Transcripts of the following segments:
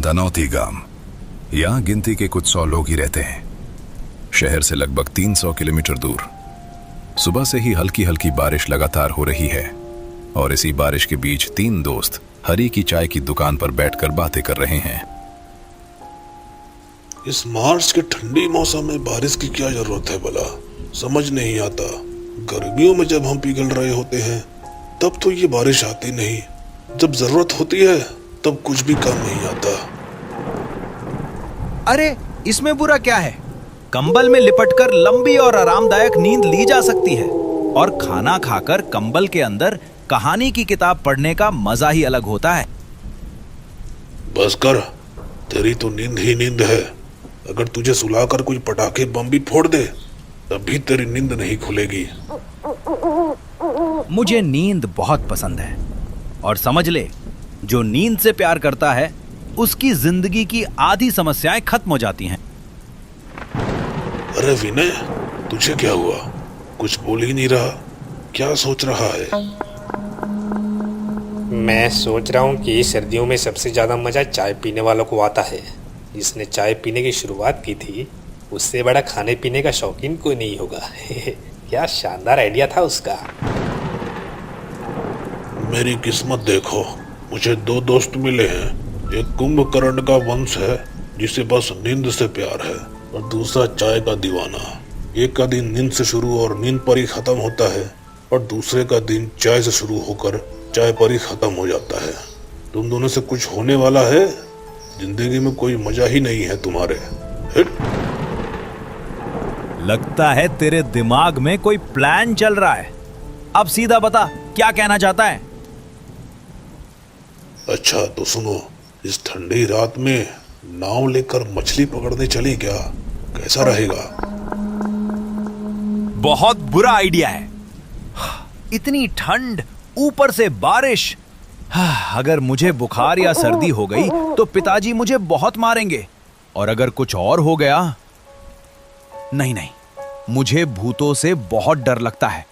धनौती गांव। यहाँ गिनती के कुछ 100 लोग ही रहते हैं, शहर से लगभग 300 किलोमीटर दूर। सुबह से ही हल्की हल्की बारिश लगातार हो रही है और इसी बारिश के बीच 3 दोस्त हरी की चाय की दुकान पर बैठकर बातें कर रहे हैं। इस मार्च के ठंडी मौसम में बारिश की क्या जरूरत है भला, समझ नहीं आता। गर्मियों में जब हम पिघल रहे होते हैं तब तो ये बारिश आती नहीं, जब जरूरत होती है तब कुछ भी काम नहीं आता। अरे इसमें बुरा क्या है? कंबल में लिपटकर लंबी और आरामदायक नींद ली जा सकती है और खाना खाकर कंबल के अंदर कहानी की किताब पढ़ने का मजा ही अलग होता है। बस कर, तेरी तो नींद ही नींद है। अगर तुझे सुलाकर कोई पटाखे बम भी फोड़ दे तब भी तेरी नींद नहीं खुलेगी। मुझे नींद बहुत पसंद है और समझ ले, जो नींद से प्यार करता है उसकी जिंदगी की आधी समस्याएं खत्म हो जाती हैं। अरे विनय, तुझे क्या हुआ? कुछ बोल ही नहीं रहा, क्या सोच रहा है? मैं सोच रहा हूँ कि सर्दियों में सबसे ज़्यादा मज़ा चाय पीने वालों को आता है। जिसने चाय पीने की शुरुआत की थी उससे बड़ा खाने पीने का शौकीन कोई नहीं होगा। क्या शानदार आइडिया था उसका। मेरी किस्मत देखो, मुझे 2 दोस्त मिले हैं। एक कुंभकर्ण का वंश है जिसे बस नींद से प्यार है, और दूसरा चाय का दीवाना। एक का दिन नींद से शुरू और नींद पर ही खत्म होता है, और दूसरे का दिन चाय से शुरू होकर चाय पर ही खत्म हो जाता है। तुम दोनों से कुछ होने वाला है? जिंदगी में कोई मजा ही नहीं है तुम्हारे। हिट। लगता है तेरे दिमाग में कोई प्लान चल रहा है। अब सीधा बता, क्या कहना चाहता है? अच्छा तो सुनो, इस ठंडी रात में नाव लेकर मछली पकड़ने चले क्या? कैसा रहेगा? बहुत बुरा आइडिया है। इतनी ठंड, ऊपर से बारिश। अगर मुझे बुखार या सर्दी हो गई तो पिताजी मुझे बहुत मारेंगे, और अगर कुछ और हो गया, नहीं नहीं, मुझे भूतों से बहुत डर लगता है।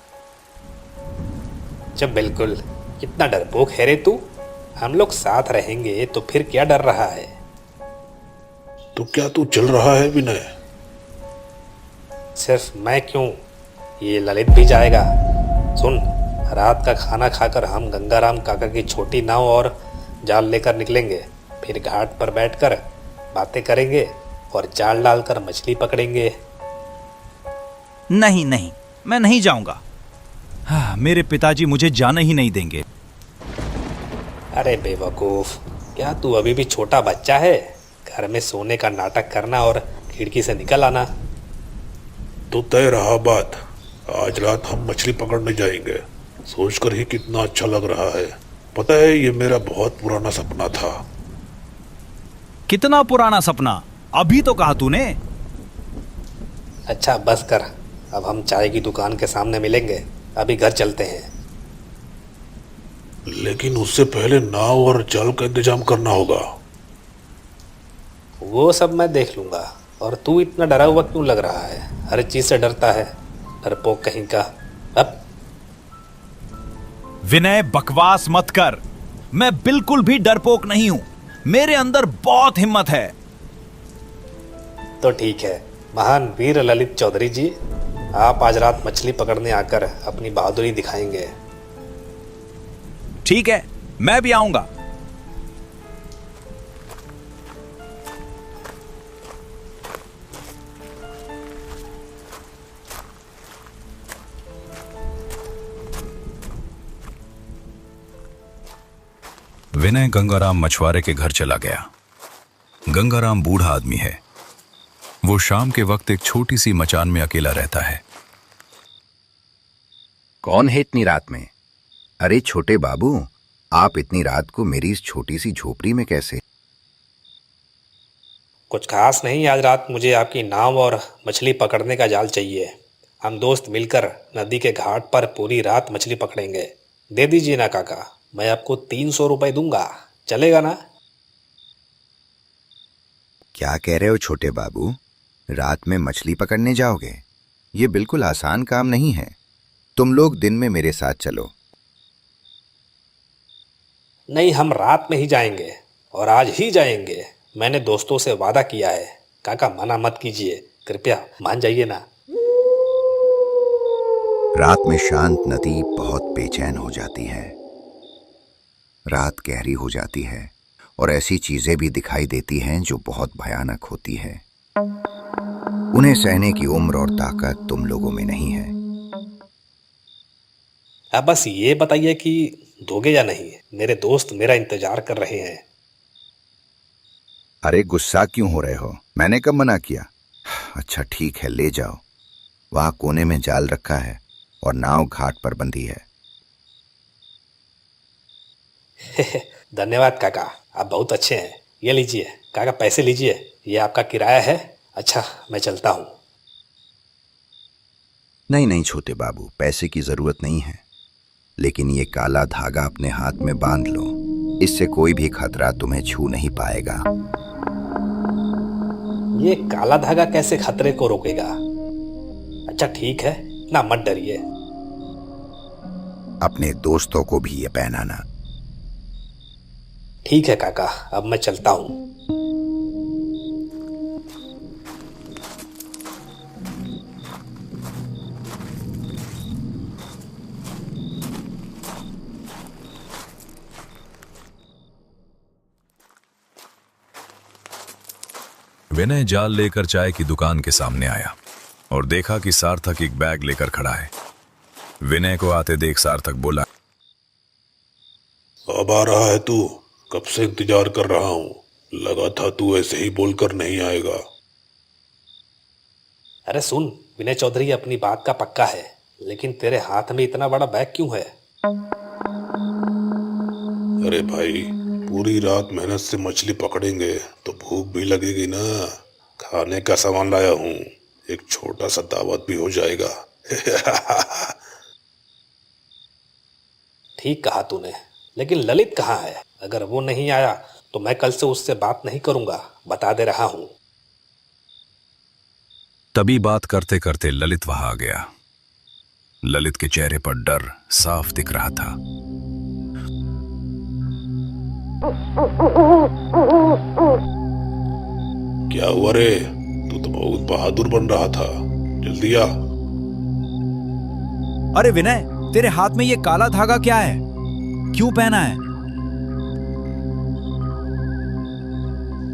जब बिल्कुल, कितना डरपोक है रे तू। हम लोग साथ रहेंगे तो फिर क्या डर रहा है? तो क्या तू चल रहा है विनय? सिर्फ मैं क्यों, ये ललित भी जाएगा। सुन, रात का खाना खाकर हम गंगाराम काका की छोटी नाव और जाल लेकर निकलेंगे। फिर घाट पर बैठकर बातें करेंगे और जाल डालकर मछली पकड़ेंगे। नहीं नहीं, मैं नहीं जाऊंगा। मेरे पिताजी मुझे जाने ही नहीं देंगे। अरे बेवकूफ, क्या तू अभी भी छोटा बच्चा है? घर में सोने का नाटक करना और खिड़की से निकल आना। तो तय रहा बात, आज रात हम मछली पकड़ने जाएंगे। सोचकर ही कितना अच्छा लग रहा है। पता है, ये मेरा बहुत पुराना सपना था। कितना पुराना सपना? अभी तो कहा तूने। अच्छा बस कर, अब हम चाय की दुकान के सामने मिलेंगे। अभी घर चलते हैं। लेकिन उससे पहले नाव और जाल का इंतजाम करना होगा। वो सब मैं देख लूंगा। और तू इतना डरा हुआ क्यों लग रहा है? हर चीज से डरता है, डरपोक कहीं का। अब विनय, बकवास मत कर। मैं बिल्कुल भी डरपोक नहीं हूं। मेरे अंदर बहुत हिम्मत है। तो ठीक है, महान वीर ललित चौधरी जी, आप आज रात मछली पकड़ने आकर अपनी बहादुरी दिखाएंगे। ठीक है, मैं भी आऊंगा। विनय गंगाराम मछुआरे के घर चला गया। गंगाराम बूढ़ा आदमी है। वो शाम के वक्त एक छोटी सी मचान में अकेला रहता है। कौन है इतनी रात में? अरे छोटे बाबू, आप इतनी रात को मेरी इस छोटी सी झोपड़ी में कैसे? कुछ खास नहीं, आज रात मुझे आपकी नाव और मछली पकड़ने का जाल चाहिए। हम दोस्त मिलकर नदी के घाट पर पूरी रात मछली पकड़ेंगे। दे दीजिए ना काका, मैं आपको 300 रुपए दूंगा। चलेगा ना? क्या कह रहे हो छोटे बाबू? रात में मछली पकड़ने जाओगे? ये बिल्कुल आसान काम नहीं है। तुम लोग दिन में मेरे साथ चलो। नहीं, हम रात में ही जाएंगे और आज ही जाएंगे। मैंने दोस्तों से वादा किया है। काका मना मत कीजिए, कृपया मान जाइए ना। रात में शांत नदी बहुत बेचैन हो जाती है। रात गहरी हो जाती है और ऐसी चीजें भी दिखाई देती हैं जो बहुत भयानक होती है। उन्हें सहने की उम्र और ताकत तुम लोगों में नहीं है। आप बस ये बताइए कि दोगे या नहीं, मेरे दोस्त मेरा इंतजार कर रहे हैं। अरे गुस्सा क्यों हो रहे हो? मैंने कब मना किया? अच्छा ठीक है, ले जाओ। वहां कोने में जाल रखा है और नाव घाट पर बंधी है। धन्यवाद काका, आप बहुत अच्छे हैं। ये लीजिए काका, पैसे लीजिए, ये आपका किराया है। अच्छा मैं चलता हूँ। नहीं नहीं छोटे बाबू, पैसे की जरूरत नहीं है, लेकिन ये काला धागा अपने हाथ में बांध लो। इससे कोई भी खतरा तुम्हें छू नहीं पाएगा। ये काला धागा कैसे खतरे को रोकेगा? अच्छा ठीक है, ना मत डरिए। अपने दोस्तों को भी ये पहनाना। ठीक है काका, अब मैं चलता हूँ। विनय जाल लेकर चाय की दुकान के सामने आया और देखा कि सार्थक एक बैग लेकर खड़ा है। विनय को आते देख सार्थक बोला, अब आ रहा है तू? कब से इंतजार कर रहा हूँ। लगा था तू ऐसे ही बोलकर नहीं आएगा। अरे सुन, विनय चौधरी अपनी बात का पक्का है, लेकिन तेरे हाथ में इतना बड़ा बैग क्यों है? अरे भाई, पूरी रात मेहनत से मछली पकड़ेंगे तो भूख भी लगेगी ना। खाने का सामान लाया हूँ, एक छोटा सा दावत भी हो जाएगा। ठीक कहा तूने, लेकिन ललित कहाँ है? अगर वो नहीं आया तो मैं कल से उससे बात नहीं करूंगा, बता दे रहा हूं। तभी बात करते करते ललित वहां आ गया। ललित के चेहरे पर डर साफ दिख रहा था। क्या हुआ रे? तू तो बहुत बहादुर बन रहा था, जल्दी आ। अरे विनय, तेरे हाथ में ये काला धागा क्या है? क्यों पहना है?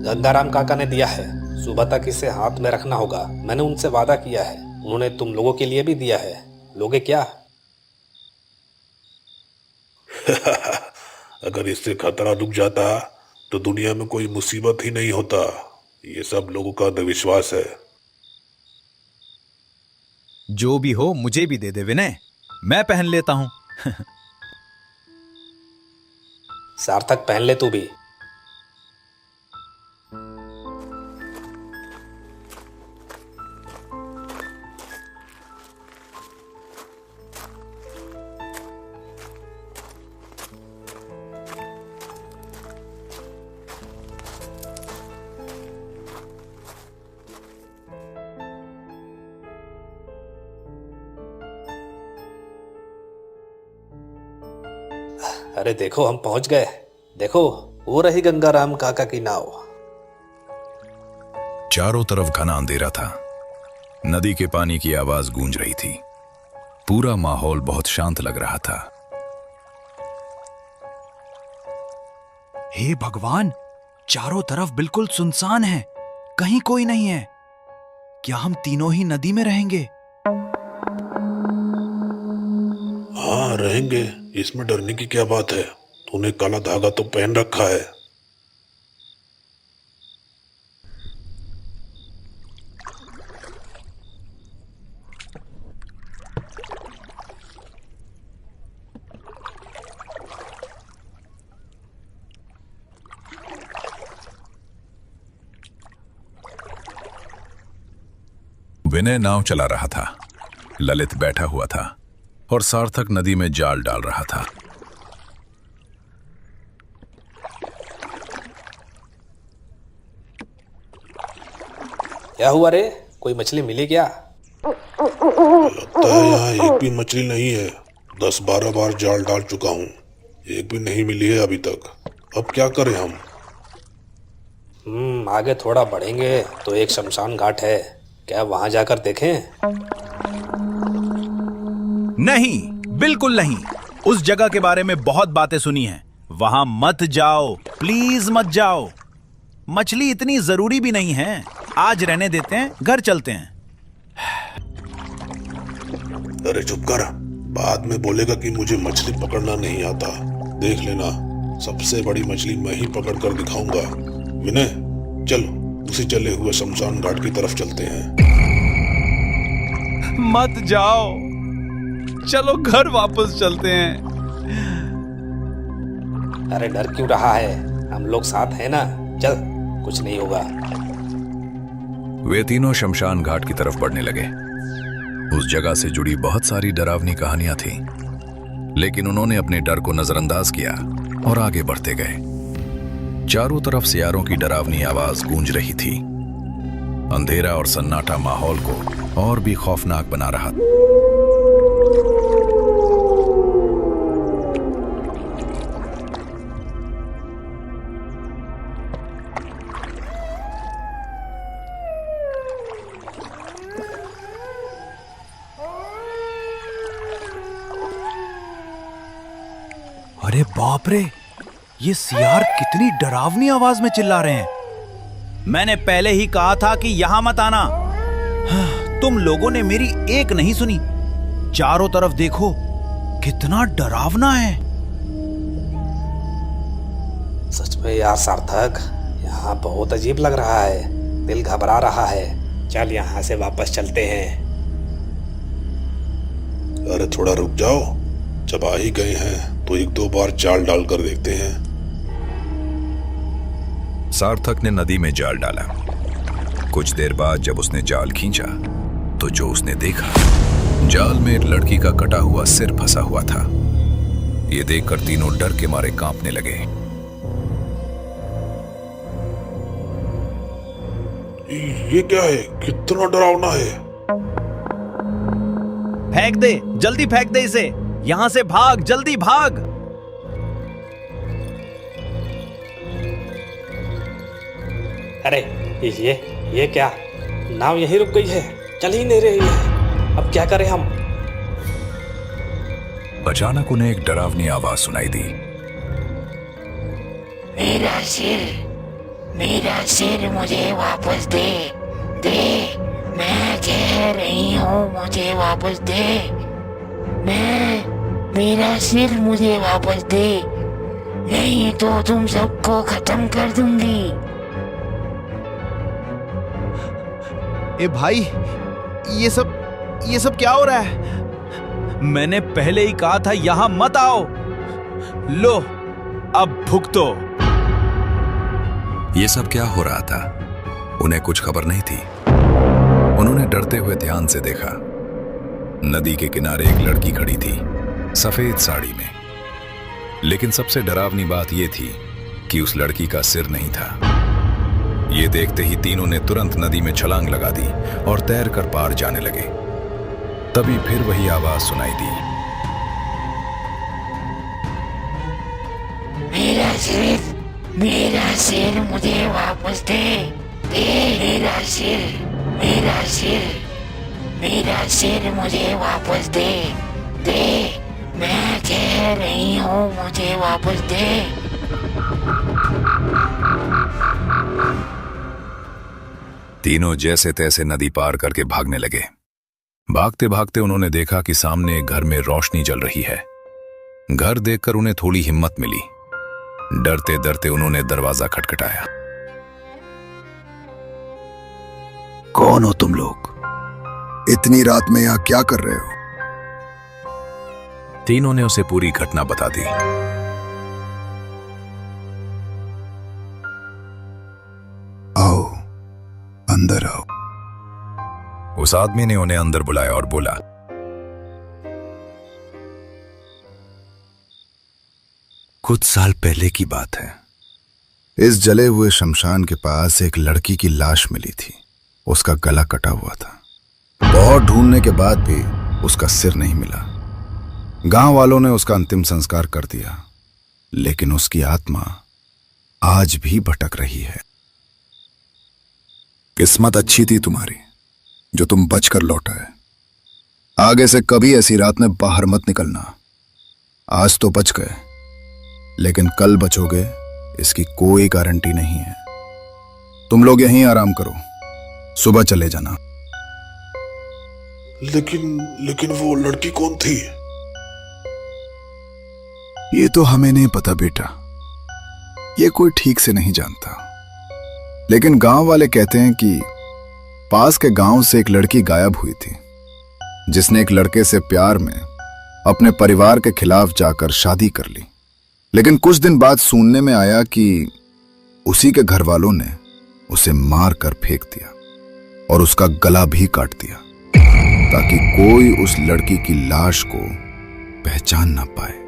गंगाराम काका ने दिया है, सुबह तक इसे हाथ में रखना होगा। मैंने उनसे वादा किया है, उन्होंने तुम लोगों के लिए भी दिया है। लोगे क्या? अगर इससे खतरा रुक जाता तो दुनिया में कोई मुसीबत ही नहीं होता। ये सब लोगों का अंधविश्वास है। जो भी हो मुझे भी दे दे विनय, मैं पहन लेता हूं। सार्थक पहन ले तू भी। अरे देखो हम पहुंच गए। देखो वो रही गंगाराम काका की नाव। चारों तरफ घना अंधेरा था। नदी के पानी की आवाज गूंज रही थी। पूरा माहौल बहुत शांत लग रहा था। हे भगवान, चारों तरफ बिल्कुल सुनसान है, कहीं कोई नहीं है। क्या हम तीनों ही नदी में रहेंगे? हाँ रहेंगे, इसमें डरने की क्या बात है। तूने काला धागा तो पहन रखा है। विनय नाव चला रहा था, ललित बैठा हुआ था और सार्थक नदी में जाल डाल रहा था। क्या हुआ रे, कोई मछली मिली क्या? लगता है यहाँ एक भी मछली नहीं है। 10-12 बार जाल डाल चुका हूँ, एक भी नहीं मिली है अभी तक। अब क्या करें हम? आगे थोड़ा बढ़ेंगे तो एक शमशान घाट है, क्या वहां जाकर देखें? नहीं, बिल्कुल नहीं। उस जगह के बारे में बहुत बातें सुनी हैं। वहां मत जाओ, प्लीज मत जाओ। मछली इतनी जरूरी भी नहीं है। आज रहने देते हैं, घर चलते हैं। अरे चुप कर, बाद में बोलेगा कि मुझे मछली पकड़ना नहीं आता। देख लेना, सबसे बड़ी मछली मैं ही पकड़ कर दिखाऊंगा। विनय, चल उसी चले हुए शमशान घाट की तरफ चलते हैं। मत जाओ, चलो घर वापस चलते हैं। अरे डर क्यों रहा है, हम लोग साथ हैं ना, चल कुछ नहीं होगा। वे तीनों शमशान घाट की तरफ बढ़ने लगे। उस जगह से जुड़ी बहुत सारी डरावनी कहानियां थीं, लेकिन उन्होंने अपने डर को नजरअंदाज किया और आगे बढ़ते गए। चारों तरफ सियारों की डरावनी आवाज गूंज रही थी। अंधेरा और सन्नाटा माहौल को और भी खौफनाक बना रहा था। अरे बाप रे, ये सियार कितनी डरावनी आवाज में चिल्ला रहे हैं। मैंने पहले ही कहा था कि यहां मत आना। तुम लोगों ने मेरी एक नहीं सुनी। चारों तरफ देखो, कितना डरावना है। सच में यार सार्थक, यहाँ बहुत अजीब लग रहा है, दिल घबरा रहा है। चल यहाँ से वापस चलते हैं। अरे थोड़ा रुक जाओ, जब आ ही गए हैं तो एक दो बार जाल डालकर देखते हैं। सार्थक ने नदी में जाल डाला। कुछ देर बाद जब उसने जाल खींचा तो जो उसने देखा, जाल में एक लड़की का कटा हुआ सिर फंसा हुआ था। ये देखकर तीनों डर के मारे कांपने लगे। ये क्या है, कितना डरावना है। फेंक दे, जल्दी फेंक दे इसे। यहां से भाग, जल्दी भाग। अरे ये क्या, नाव यहीं रुक गई है, चल ही नहीं रही है। अब क्या करें हम? अचानक उन्हें एक डरावनी आवाज सुनाई दी। मेरा सिर मुझे वापस दे, मैं कह रही हूँ मुझे वापस दे, मेरा सिर मुझे वापस दे, नहीं तो तुम सबको खत्म कर दूंगी। ए भाई, ये सब क्या हो रहा है? मैंने पहले ही कहा था यहां मत आओ। लो, अब भुगतो। ये सब क्या हो रहा था, उन्हें कुछ खबर नहीं थी। उन्होंने डरते हुए ध्यान से देखा। नदी के किनारे एक लड़की खड़ी थी, सफेद साड़ी में। लेकिन सबसे डरावनी बात यह थी कि उस लड़की का सिर नहीं था। ये देखते ही तीनों ने तुरंत नदी में छलांग लगा दी और तैरकर पार जाने लगे। तभी फिर वही आवाज सुनाई दी। मेरा सिर मुझे वापस दे, मेरा सिर मुझे वापस दे, मैं कह रही हूँ मुझे वापस दे। तीनों जैसे तैसे नदी पार करके भागने लगे। भागते भागते उन्होंने देखा कि सामने एक घर में रोशनी जल रही है। घर देखकर उन्हें थोड़ी हिम्मत मिली। डरते डरते उन्होंने दरवाजा खटखटाया। कौन हो तुम लोग? इतनी रात में यहां क्या कर रहे हो? तीनों ने उसे पूरी घटना बता दी। आओ, अंदर आओ। उस आदमी ने उन्हें अंदर बुलाया और बोला, कुछ साल पहले की बात है। इस जले हुए शमशान के पास एक लड़की की लाश मिली थी। उसका गला कटा हुआ था। बहुत ढूंढने के बाद भी उसका सिर नहीं मिला। गांव वालों ने उसका अंतिम संस्कार कर दिया, लेकिन उसकी आत्मा आज भी भटक रही है। किस्मत अच्छी थी तुम्हारी जो तुम बचकर लौट आए। आगे से कभी ऐसी रात में बाहर मत निकलना। आज तो बच गए, लेकिन कल बचोगे इसकी कोई गारंटी नहीं है। तुम लोग यहीं आराम करो, सुबह चले जाना। लेकिन वो लड़की कौन थी? ये तो हमें नहीं पता बेटा, ये कोई ठीक से नहीं जानता। लेकिन गांव वाले कहते हैं कि पास के गांव से एक लड़की गायब हुई थी, जिसने एक लड़के से प्यार में अपने परिवार के खिलाफ जाकर शादी कर ली। लेकिन कुछ दिन बाद सुनने में आया कि उसी के घर वालों ने उसे मार कर फेंक दिया और उसका गला भी काट दिया, ताकि कोई उस लड़की की लाश को पहचान ना पाए।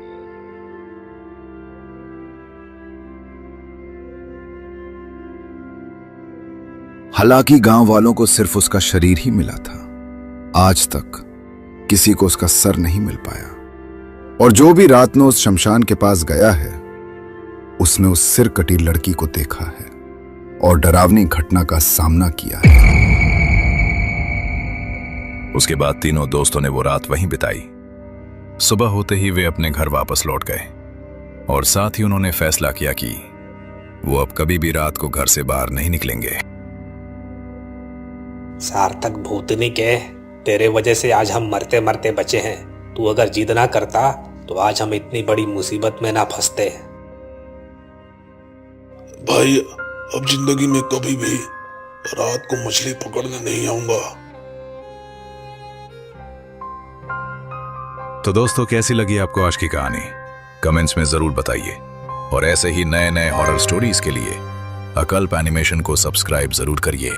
हालांकि गांव वालों को सिर्फ उसका शरीर ही मिला था। आज तक किसी को उसका सर नहीं मिल पाया। और जो भी रात में उस शमशान के पास गया है, उसने उस सिर कटी लड़की को देखा है और डरावनी घटना का सामना किया है। उसके बाद तीनों दोस्तों ने वो रात वहीं बिताई। सुबह होते ही वे अपने घर वापस लौट गए और साथ ही उन्होंने फैसला किया कि वो अब कभी भी रात को घर से बाहर नहीं निकलेंगे। सार्थक भूतनी के, तेरे वजह से आज हम मरते मरते बचे हैं। तू अगर जिद ना करता तो आज हम इतनी बड़ी मुसीबत में ना फंसते। भाई, अब जिंदगी में कभी भी रात को मछली पकड़ने नहीं आऊंगा। तो दोस्तों, कैसी लगी आपको आज की कहानी? कमेंट्स में जरूर बताइए। और ऐसे ही नए नए हॉरर स्टोरीज के लिए अकल्प एनिमेशन को सब्सक्राइब जरूर करिए।